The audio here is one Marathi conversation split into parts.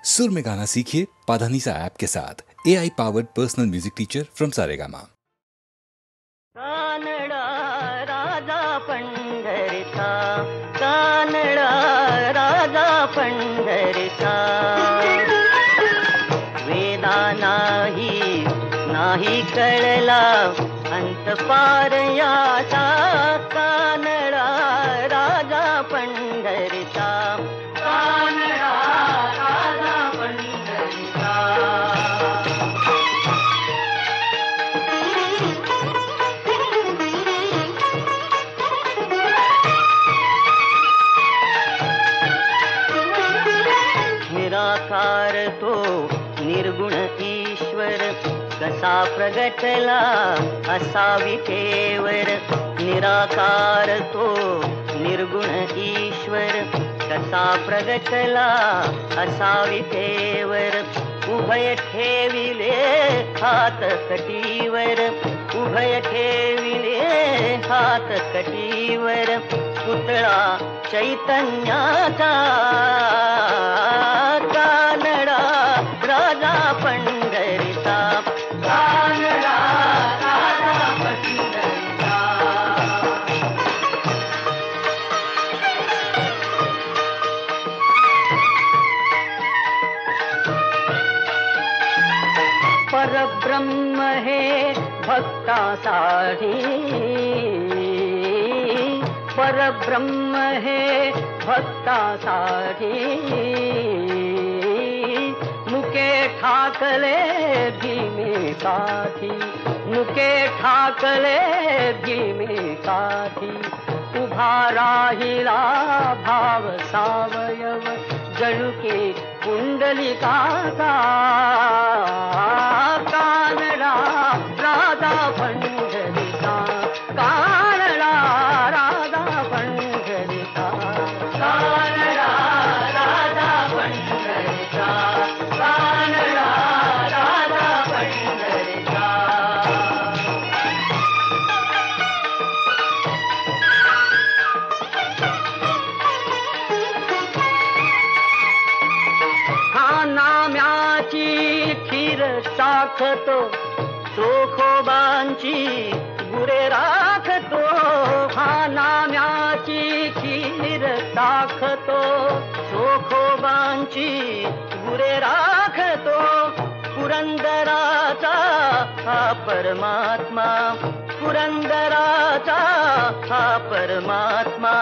सुर में गाना सीखिए पाधानीसा ऐप के साथ। AI powered personal music teacher from Saregama. कानडा राजा पंढरीचा, कानडा राजा पंढरीचा, वेदा नाही कळला अंत पार याचा, कानडा राजा पंढरीचा, कानडा राजा पंढरीचा. निराकार तो निर्गुण ईश्वर कसा प्रगटला असा विठेवर. निराकार तो निर्गुण ईश्वर कसा प्रगटला असा विठेवर. उभय ठेविले हात कटीवर, उभय ठेविले हात कटीवर. पुतळा चैतन्याचा, कानडा राजा पंढरीचा, कानडा राजा पंढरीचा. परब्रह्म हे भक्तासाठी, परब्रह्म हे भक्तासाठी. मुके ठाकले भीमेकाठी, मुके ठाकले भीमेकाठी. उभा राहिला भाव सावयव जणुके कुंडलिकाचा, कानडा राजा पंढरीचा, कानडा राजा पंढरीचा, कानडा राजा पंढरीचा, कानडा राजा पंढरीचा. हा नाम्याची खीर टाकतो, चोखोबांची गुरे राखतो. हा नाम्याची खीर टाकतो, चोखोबांची गुरे राखतो. पुरंदराचा हा परमात्मा, पुरंदराचा हा परमात्मा.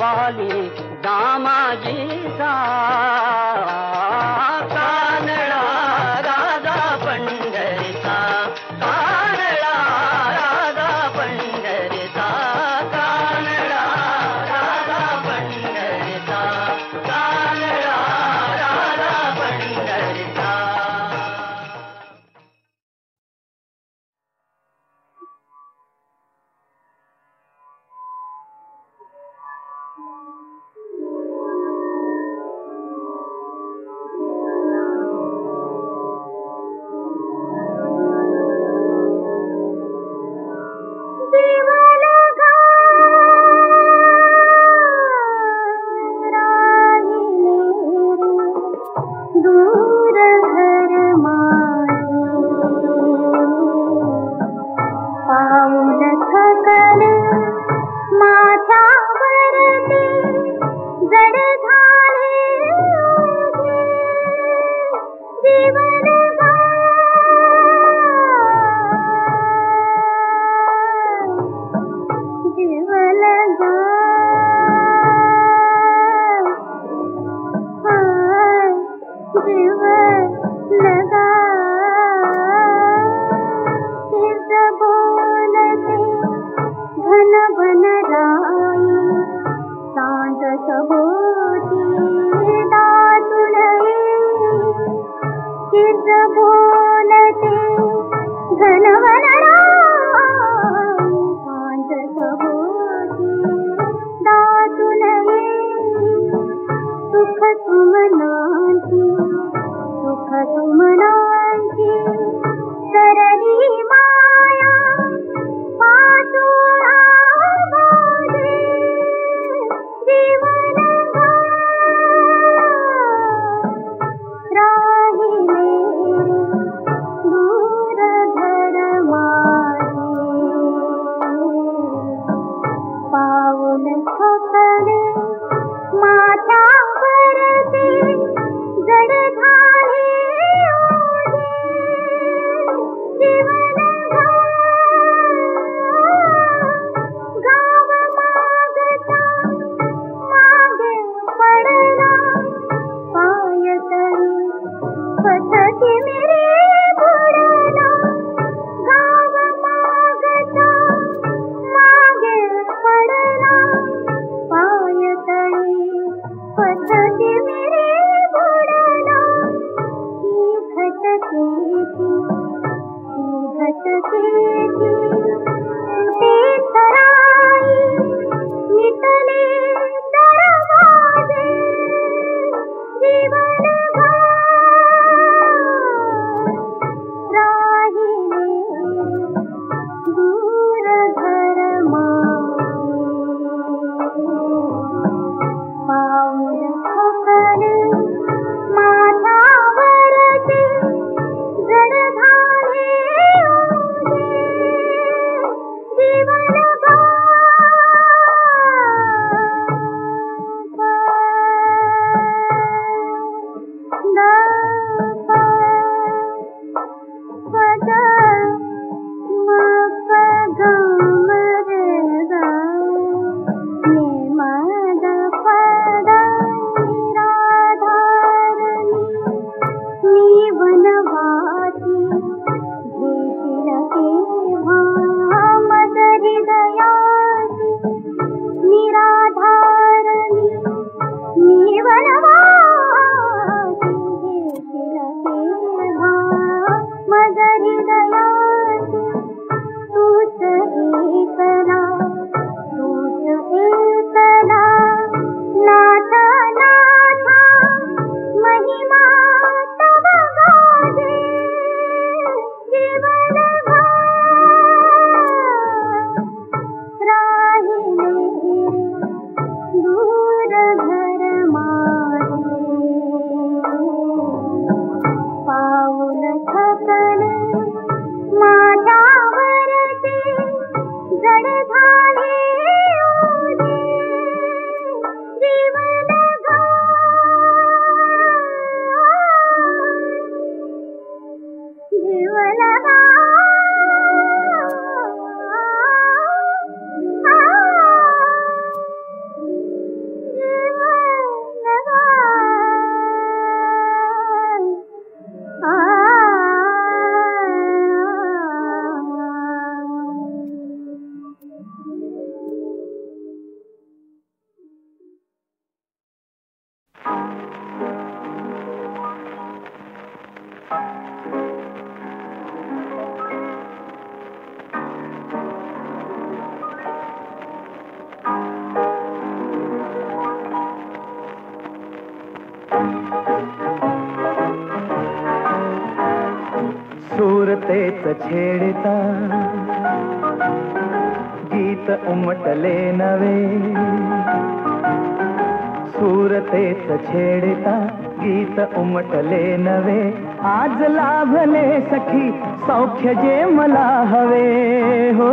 वाली दामाजीचा, कानडा राजा पंढरीचा, कानडा राजा पंढरीचा, कानडा राजा पंढरीचा, कानडा राजा पंढरीचा. सुरतेच छेडता गीत उमटले नवे, सुरतेच छेडता गीत उमटले नवे, आज लाभले सखी सौख्य जे मला हवे हो,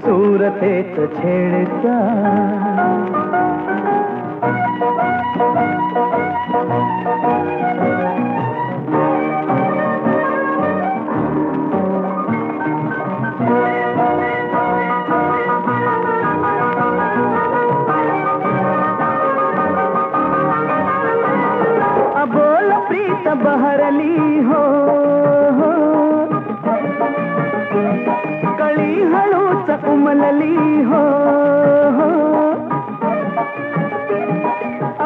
सुरतेच छेडता. अबोल प्रीत बहरली हो, कळी हळूच उमलली हो,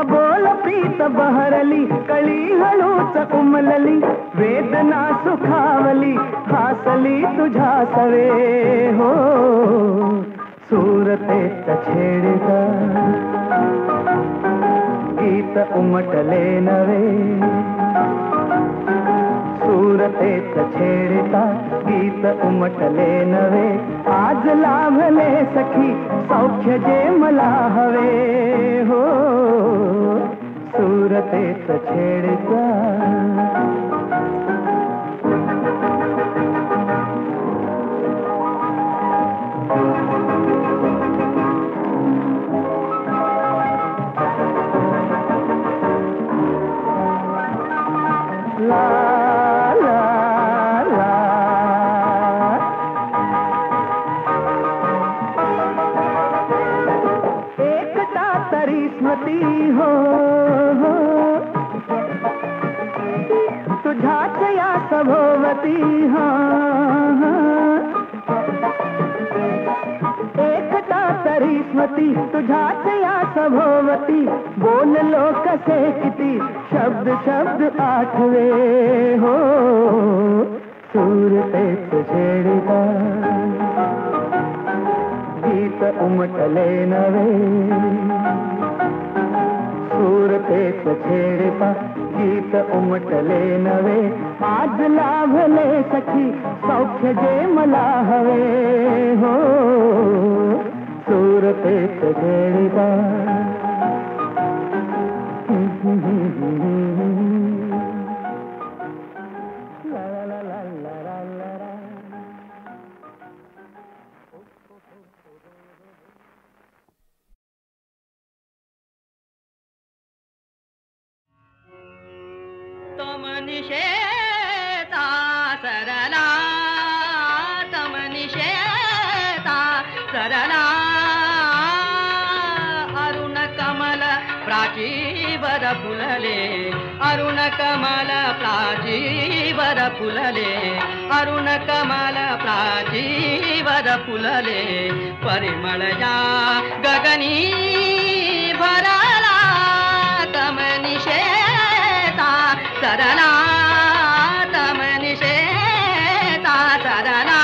अबोल प्रीत बहरली कळी हळूच उमलली, वेदना सुखावली हासली तुझ्या सवे हो, सुरतेच छेडता गीत उमटले नवे, सुरतेच छेडता गीत उमटले नवे, आज लाभले सखी सौख्य जे मला हवे हो, सुरतेच छेडता. ला ला ला एकटा तरी स्मृती हो, तुझ्याच या सभोवती हा, एकटा तरी स्मृती तुझ्याच या सभोवती, बोललो कसे किती शब्द शब्द आठवे हो, सुरतेच छेडता गीत उमटले नवे, सुरतेच छेडता गीत उमटले नवे, आज लाभले सखी सौख्य जे मला हवे हो, सुरतेच छेडता. तमनिषेता सरला तमनिषेता सरला अरुण कमल प्राचीवर फुलले अरुण कमल प्राचीवर फुलले अरुण कमल प्राचीवर फुलले परिमळ या गगनी भरला तमनिषेता सरला तमनिषेता सरला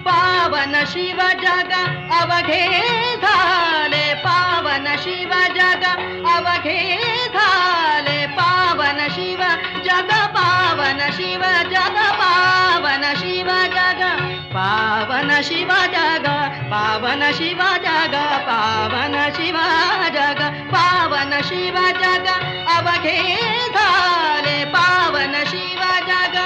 पावन शिव जग अवघे झाले पावन शिव जग अवघे झाले पावन शिव जग पावन शिव जग पावन शिव जग पावन शिव जग पावन शिव जग पावन शिव जग पावन शिव जग अवघे झाले पावन शिव जग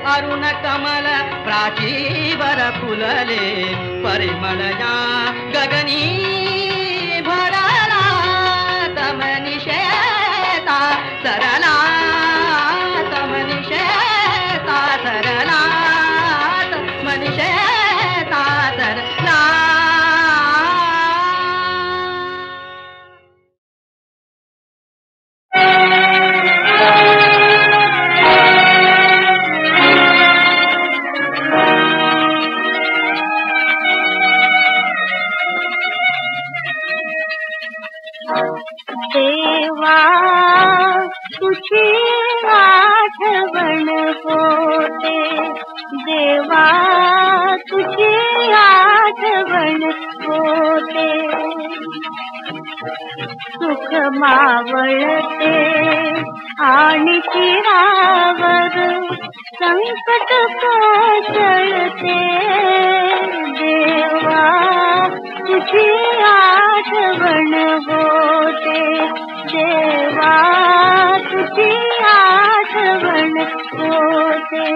अरुण कमल प्राचीवर फुलले परिमळ या गगनी भरला तमनिषेता सरला तमनिषेता सरला तमनिषेता सरला देवा तुझी आठवण होते देवा तुझी आठवण होते सुख मावळते आणि चिरावर संकट कोसळते देवा तुझी आठवण होते देवा तुझी आठवण होते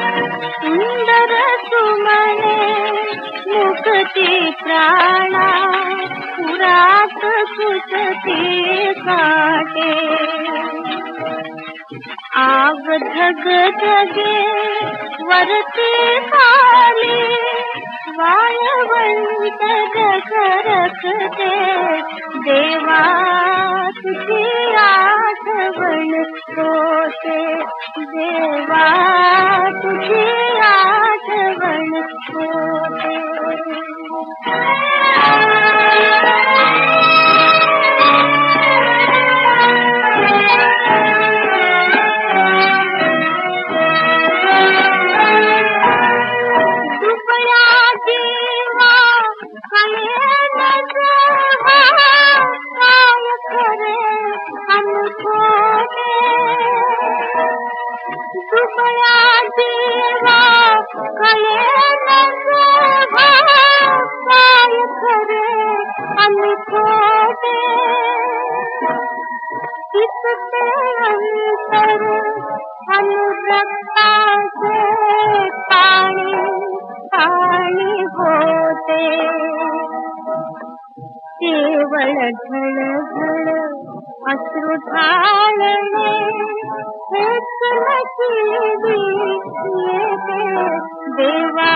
सुंदर सुमने मुक्ती प्राणा पुरात सुचती काटे आग धग धगे वरती खाली वाळवंट रखते देवा तुझी आठवण होते देवा तुझी आठवण होते दिसते अंतर अनुरक्ताचे पाणी पाणी होते केवळ झळझळ अश्रू ढाळणे हेच नशिबी येते देवा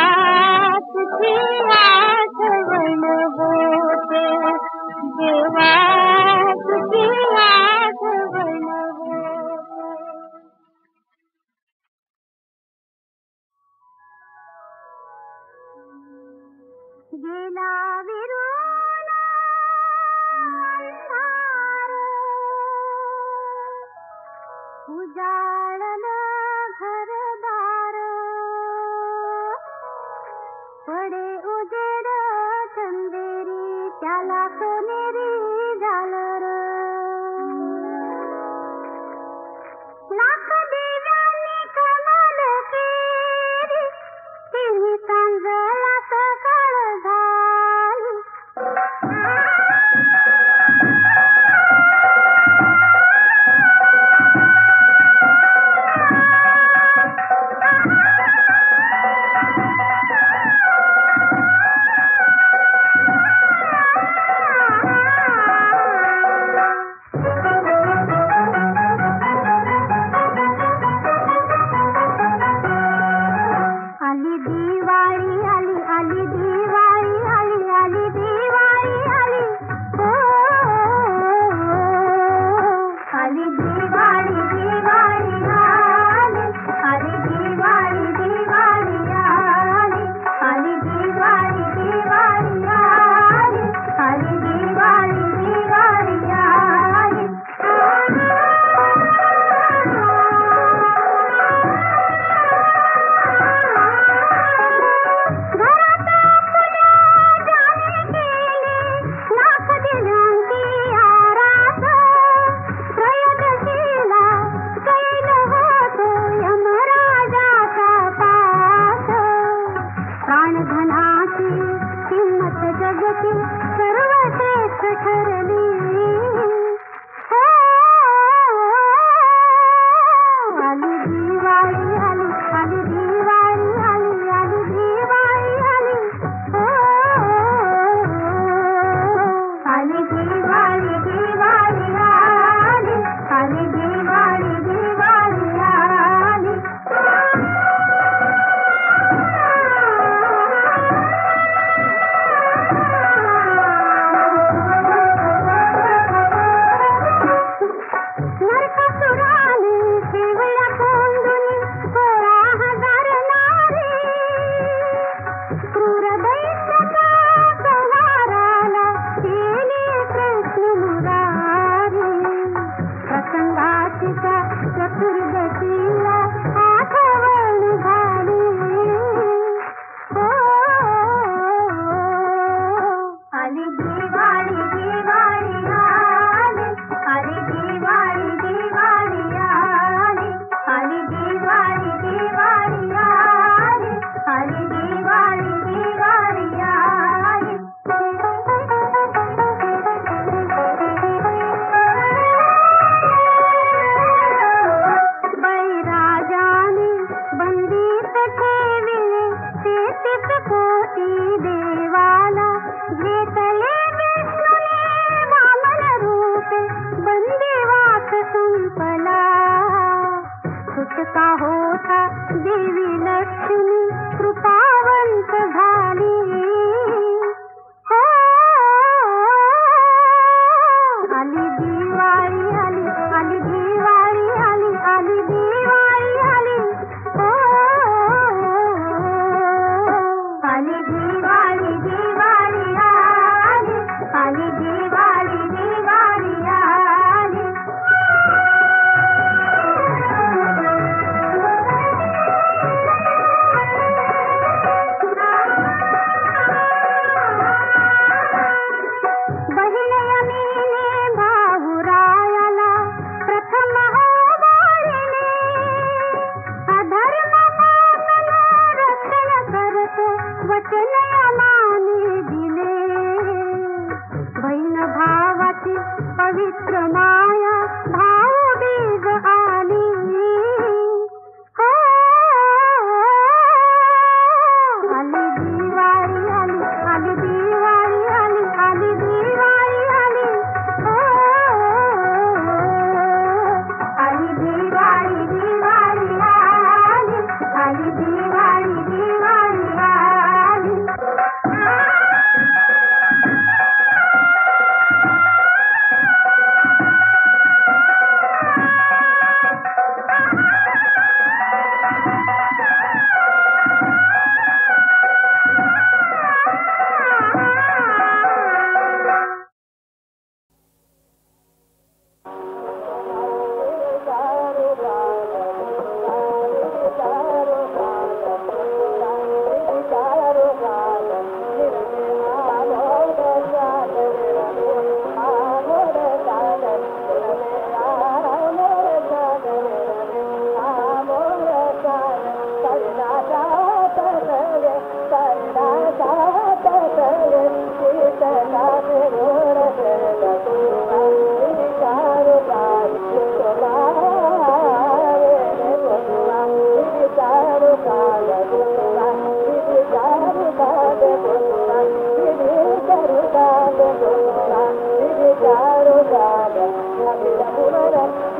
तुझी आठवण होते देवा तुझी आठवण होते गेला विरून अंधार उजाळलं घरदार पडे उजेड चंदेरी त्याला सोनेरी झालर लाख दिव्यांनी कमल केली तिन्ही सांजला सकाळ झाली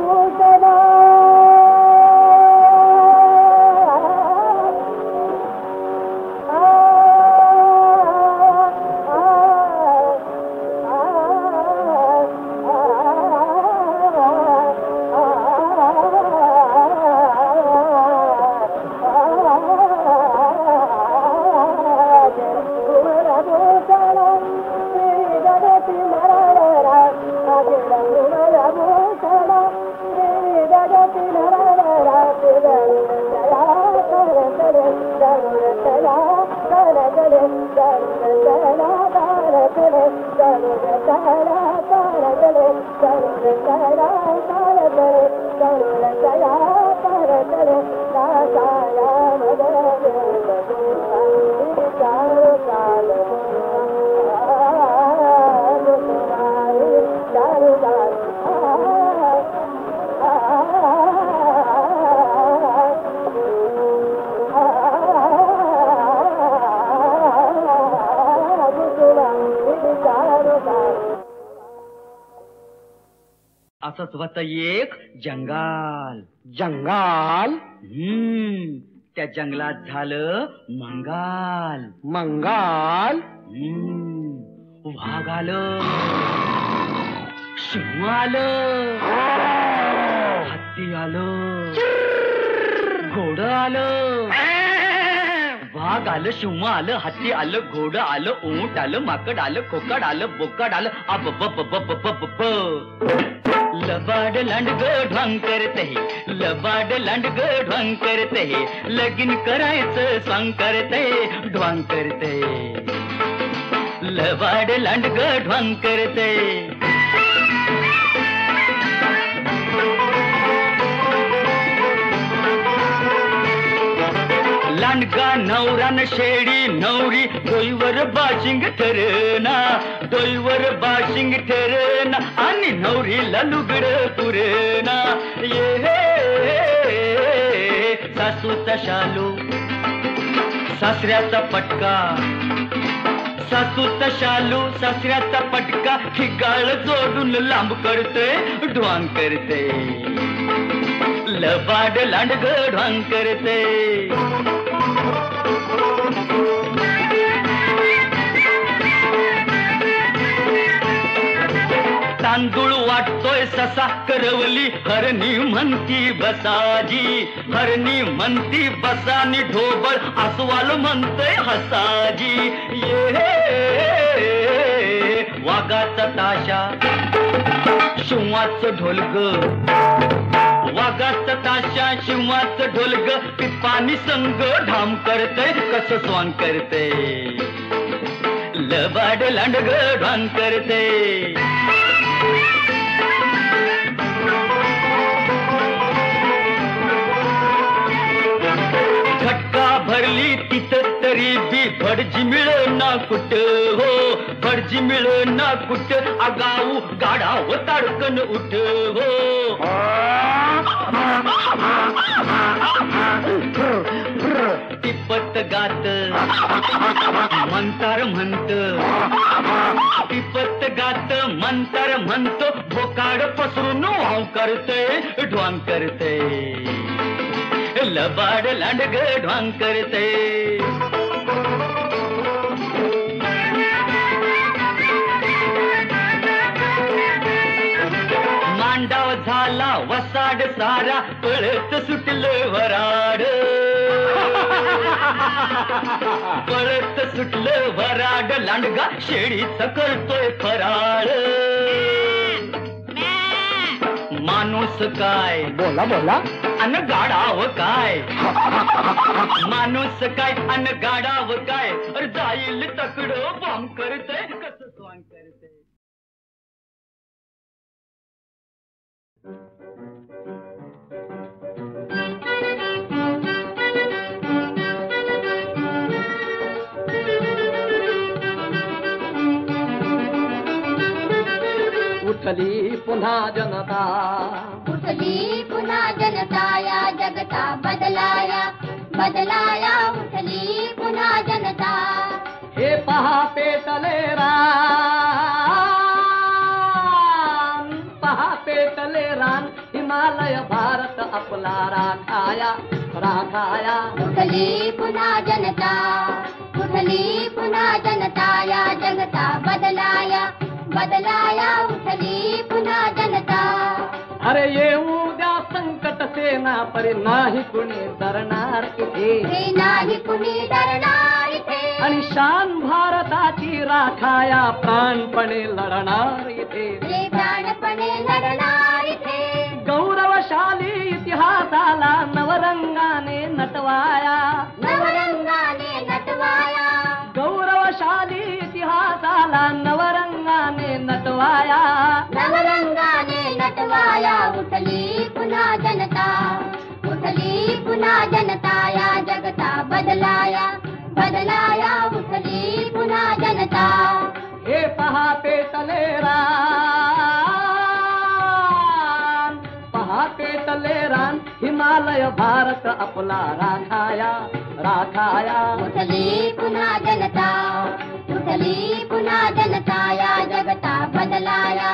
भूषणा असंच होत एक जंगाल. जंगाल त्या जंगलात झालं मंगाल. मंगाल वाघ आलं, सिंह आलं, हत्ती आलं, घोडं आलं. वाघ आलं, सिंह आलं, हत्ती आलं, घोडं आलं, ऊंट आलं, माकड आलं, खोकड आलं, बोकड आलं. अब लबाड लांडग ढोंग करते, लबाड लांडग ढोंग करते, लगीन करायचं स्वांग करते, ढोंग करते. लबाड लांडग ढोंग करते. लांडगा नवरान शेडी नवरी डोईवर बाशिंग ठरना, डोईवर बाशिंग ठरना आणि नवरीला लुगड पुरेना. ये सासूचा शालू सासऱ्याचा पटका, सासूचा शालू सासऱ्याचा पटका, ठिकाळ जोडून लांब करते, ढोंग करते. लबाड लांडग ढोंग करते. तांदूळ वाटतोय ससा करवली, हरणी म्हणती बसाजी, हरणी म्हणती बसानी, ढोबळ अस्वाल म्हणतोय हसाजी. ये वाघाचा ताशा शिवाचं ढोलग, वाघाचा ताशा शिवाचं ढोलग, पिपानी संग ढाम करतय, कसं स्वांग करते. लबाड लांडग ढोंग करते. खटका भरली तिथं तरी बी भडजी मिळना कुठ हो, भडजी मिळना कुठ, आगाऊ गाडाव ताडकन उठ हो. टिपत गात मंतार म्हणत, टिपत गात मंतार म्हणतो, भोकाड पसरून वाव करतय, ढोंग करतय. लबाड लांडग ढोंग करते. मांडाव झाला वसाड सारा, पळत सुटलं वराड, पळत सुटलं वराड, लांडगा शेळीच करतोय फराळ. माणूस काय बोला बोला अन गाडाव काय, माणूस काय अन गाडाव काय, जाईल तकडं बॉम्ब करते, कसं स्वांग करते. उठली पुन्हा जनता, उठली पुन्हा जनता, या जगता बदलाया बदलाया, उठली पुन्हा जनता. हे पहा पेटले रान, पहा पेटले रान, हिमा आपला राखाया राखाया. उठली पुन्हा जनता, उठली पुन्हा जनता, या जगता बदलाया बदलाया, उठली पुन्हा जनता. अरे येऊ द्या संकट सेना परी, नाही कुणी डरणार इथे, हे नाही कुणी डरणार इथे. आणि शान भारताची राखाया प्राणपणे लढणार इथे. हे प्राणपणे लढणार इथे. गौरवशाली इतिहासाला नवरंगाने नटवाया, नवरंगाने नटवाया, गौरवशाली इतिहासाला नवरंगाने नटवाया. नवरंगाने नटवाया, उठली पुन्हा जनता, उठली पुन्हा जनता, या जगता बदलाया बदलाया, उठली पुन्हा जनता. हे पहा पेटले रान, पहा पेटले रान, हिमालय भारत आपला राखाया राखाया. उठली पुन्हा जनता, उठली पुन्हा जनता, या जगता बदलाया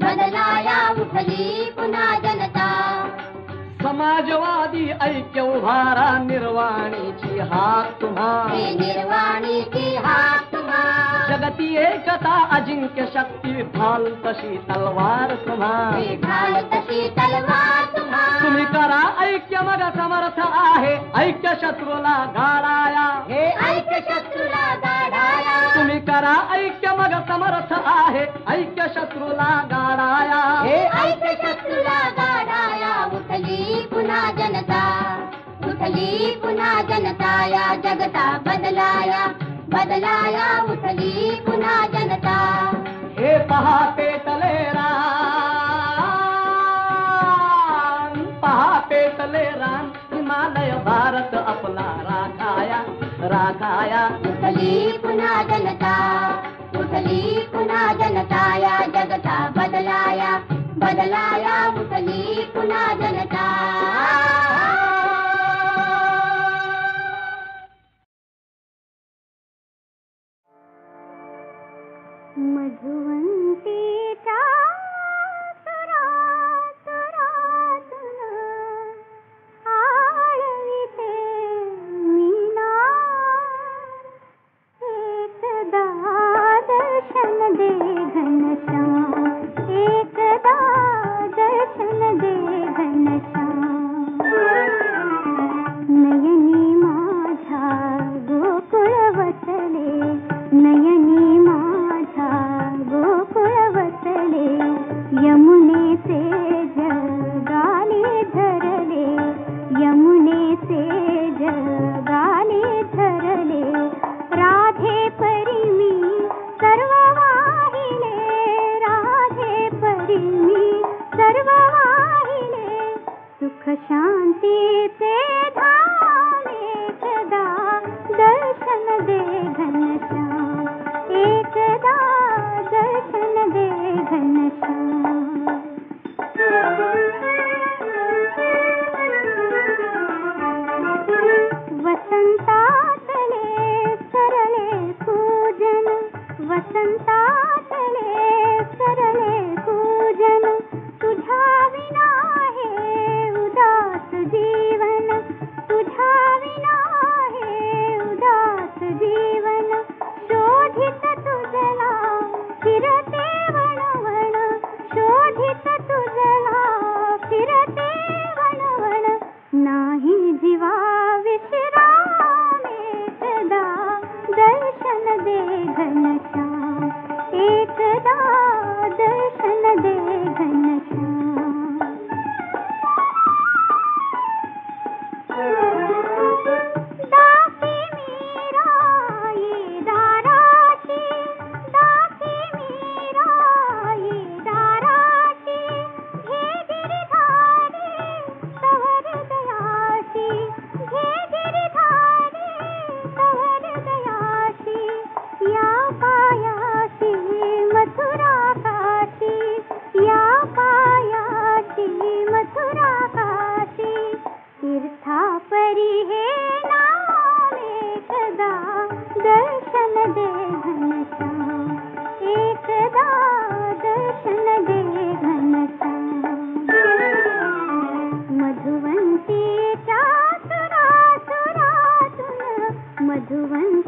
बदलाया, उठली पुन्हा जनता. समाजवादी ऐक्य उभारा, निर्वाणीची हाक तुम्हा, हे निर्वाणीची हाक तुम्हा. जगती एकता अजिंक्य शक्ती, ढाल तशी तलवार तुम्हा. हे ढाल तशी तलवार तुम्हा. तुम्ही करा ऐक्य मग समर्थ आहे, ऐक्य शत्रूला गाडाया. हे ऐक्य शत्रूला गाडाया. तुम्ही करा ऐक्य मग समर्थ आहे, ऐक्य शत्रूला गाडाया. हे ऐक्य शत्रूला गाडाया, उठली पुन्हा जनता, उठली पुन्हा जनता, या जगता बदलाया बदलाया, उठली पुन्हा जनता. हे पहा पेटले रान, पहा पेटले रान, हिमालय भारत आपला राखाया राखाया. उठली पुन्हा जनता, उठली पुन्हा जनता, या जगता बदलाया बदलाया, उठली पुन्हा जनता. मधुवंतीच्या सुरात रातून आळविते मीना, एकदा दर्शन दे घनश्याम, एकदा दर्शन दे घनश्याम. नयनी माझ्या गोकुळ वसले, नयनी माझ्या गोकुळ वसले, यमुनेचे जगाले धरले, यमुनेचे जगाले धरले. राधे परी मी सर्व वाहिले, राधे परी मी सर्व वाहिले. सुख शांतीचे धाम, एकदा दर्शन दे घनश्याम, एकदा दर्शन दे घनश्याम. वसंतातले सरले पूजन, वसंतातले सरले पूजन, तुझ्या विना हे उदास जीवन, तुझ्या विना हे उदास जीवन. शोधित तुझला फिरते वणवण, शोधित तुझला फिरते वणवण. नाही जीवा विश्राम, एकदा दर्शन दे घनश्याम, मधुवंतीच्या सुरातुन मधुवंती